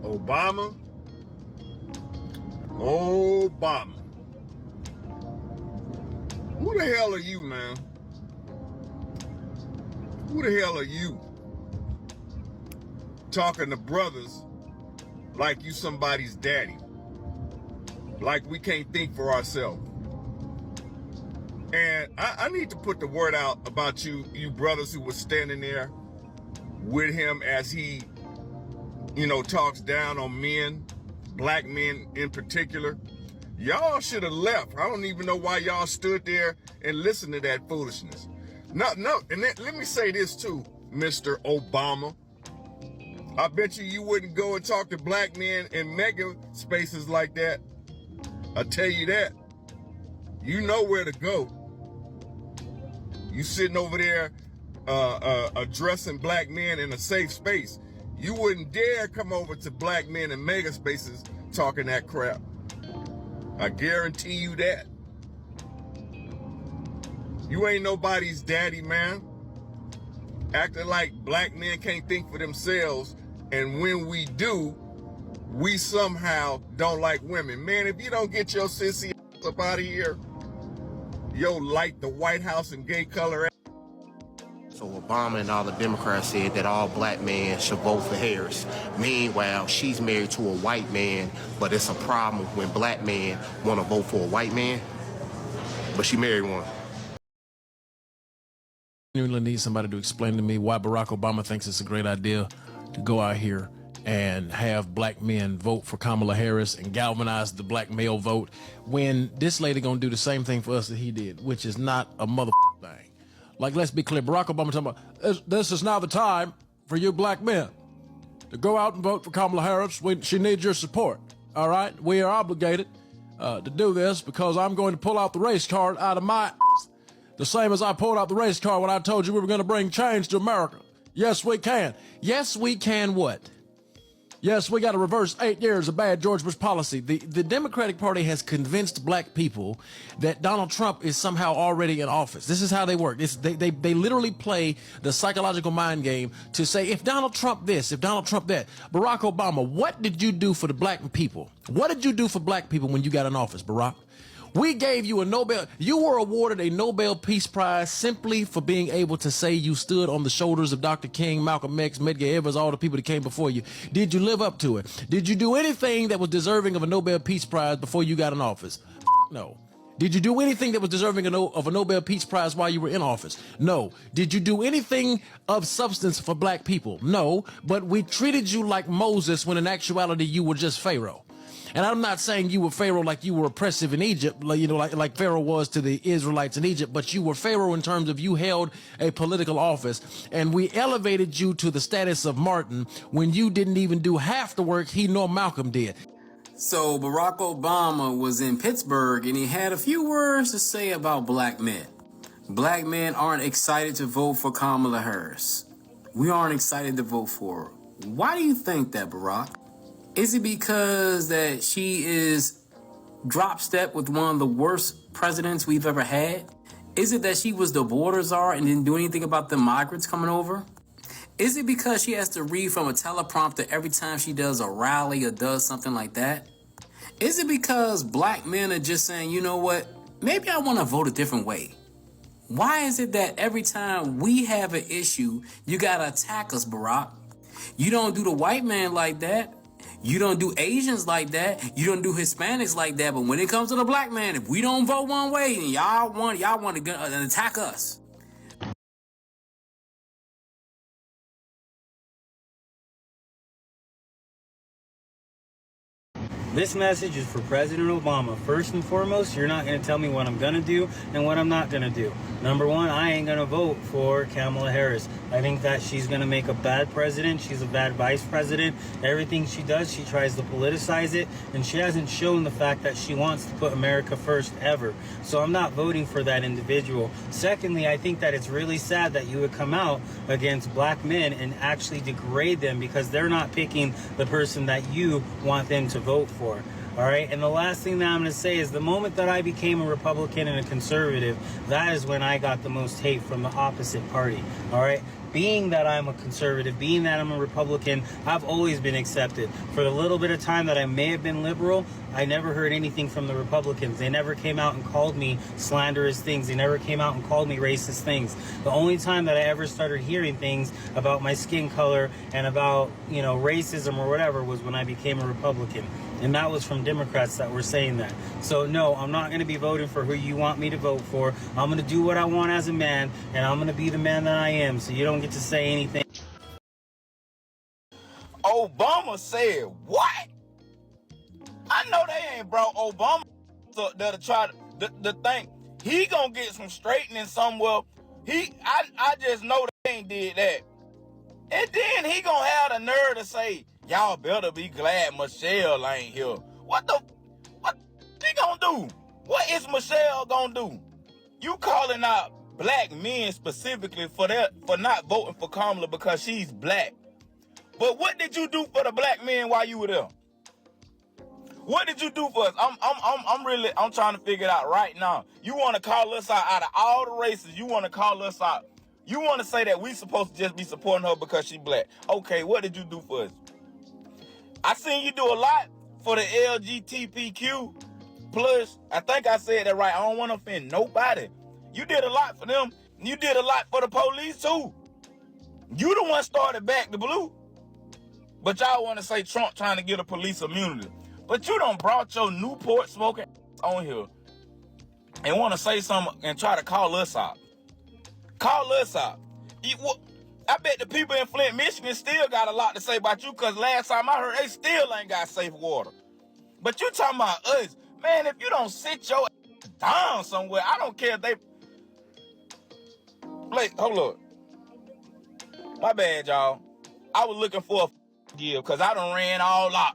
Obama. Obama. Who the hell are you, man? Who the hell are you? Talking to brothers like you somebody's daddy. Like we can't think for ourselves. And I need to put the word out about you brothers who were standing there with him as he, talks down on men, black men in particular. Y'all should have left. I don't even know why y'all stood there and listened to that foolishness. No, and let me say this too, Mr. Obama. I bet you wouldn't go and talk to black men in mega spaces like that. I tell you that. You know where to go. You sitting over there addressing black men in a safe space. You wouldn't dare come over to black men in mega spaces talking that crap. I guarantee you that. You ain't nobody's daddy, man. Acting like black men can't think for themselves, and when we do, we somehow don't like women. Man, if you don't get your sissy ass up out of here, yo light the White House in gay color. So Obama and all the Democrats said that all black men should vote for Harris. Meanwhile, she's married to a white man, but it's a problem when black men want to vote for a white man, but she married one. I really need somebody to explain to me why Barack Obama thinks it's a great idea to go out here and have black men vote for Kamala Harris and galvanize the black male vote when this lady gonna do the same thing for us that he did, which is not a mother thing. Like, let's be clear, Barack Obama talking about, this is now the time for you black men to go out and vote for Kamala Harris. She needs your support, all right? We are obligated to do this because I'm going to pull out the race card out of my ass. The same as I pulled out the race card when I told you we were going to bring change to America. Yes, we can. Yes, we can what? Yes, we got to reverse 8 years of bad George Bush policy. The Democratic Party has convinced black people that Donald Trump is somehow already in office. This is how they work. They literally play the psychological mind game to say, if Donald Trump this, if Donald Trump that. Barack Obama, what did you do for the black people? What did you do for black people when you got in office, Barack? We gave you a Nobel, you were awarded a Nobel Peace Prize simply for being able to say you stood on the shoulders of Dr. King, Malcolm X, Medgar Evers, all the people that came before you. Did you live up to it? Did you do anything that was deserving of a Nobel Peace Prize before you got in office? No. Did you do anything that was deserving of a Nobel Peace Prize while you were in office? No. Did you do anything of substance for black people? No. But we treated you like Moses when in actuality you were just Pharaoh. And I'm not saying you were Pharaoh like you were oppressive in Egypt, like Pharaoh was to the Israelites in Egypt, but you were Pharaoh in terms of you held a political office, and we elevated you to the status of Martin when you didn't even do half the work he nor Malcolm did. So Barack Obama was in Pittsburgh and he had a few words to say about black men. Black men aren't excited to vote for Kamala Harris. We aren't excited to vote for her. Why do you think that, Barack? Is it because that she is drop step with one of the worst presidents we've ever had? Is it that she was the border czar and didn't do anything about the migrants coming over? Is it because she has to read from a teleprompter every time she does a rally or does something like that? Is it because black men are just saying, you know what, maybe I want to vote a different way? Why is it that every time we have an issue, you got to attack us, Barack? You don't do the white man like that. You don't do Asians like that. You don't do Hispanics like that. But when it comes to the black man, if we don't vote one way, then y'all want to attack us. This message is for President Obama. First and foremost, you're not going to tell me what I'm going to do and what I'm not going to do. Number one, I ain't going to vote for Kamala Harris. I think that she's going to make a bad president. She's a bad vice president. Everything she does, she tries to politicize it, and she hasn't shown the fact that she wants to put America first ever. So I'm not voting for that individual. Secondly, I think that it's really sad that you would come out against black men and actually degrade them because they're not picking the person that you want them to vote for. All right. And the last thing that I'm going to say is the moment that I became a Republican and a conservative, that is when I got the most hate from the opposite party. All right. being that I'm a conservative, being that I'm a Republican, I've always been accepted. For the little bit of time that I may have been liberal, I never heard anything from the Republicans. They never came out and called me slanderous things. They never came out and called me racist things. The only time that I ever started hearing things about my skin color and about, you know, racism or whatever was when I became a Republican. And that was from Democrats that were saying that. So no, I'm not going to be voting for who you want me to vote for. I'm going to do what I want as a man, and I'm going to be the man that I am. So you don't get to say anything. Obama said what? I know they ain't brought Obama to try to think he gonna get some straightening somewhere. I just know they ain't did that. And then he gonna have the nerve to say, y'all better be glad Michelle ain't here. What he gonna do? What is Michelle gonna do? You calling out black men specifically for not voting for Kamala because she's black. But what did you do for the black men while you were there? What did you do for us? I'm trying to figure it out right now. You want to call us out of all the races, you want to call us out. You want to say that we supposed to just be supporting her because she black. Okay, what did you do for us? I seen you do a lot for the LGBTQ plus. I think I said that right. I don't want to offend nobody. You did a lot for them. You did a lot for the police too. You the one started back the blue. But y'all want to say Trump trying to get a police immunity. But you done brought your Newport smoking on here and want to say something and try to call us out. Call us out. I bet the people in Flint, Michigan still got a lot to say about you because last time I heard they still ain't got safe water. But you talking about us. Man, if you don't sit your down somewhere, I don't care if they... Wait, hold up. My bad, y'all. I was looking for a give because I done ran all out.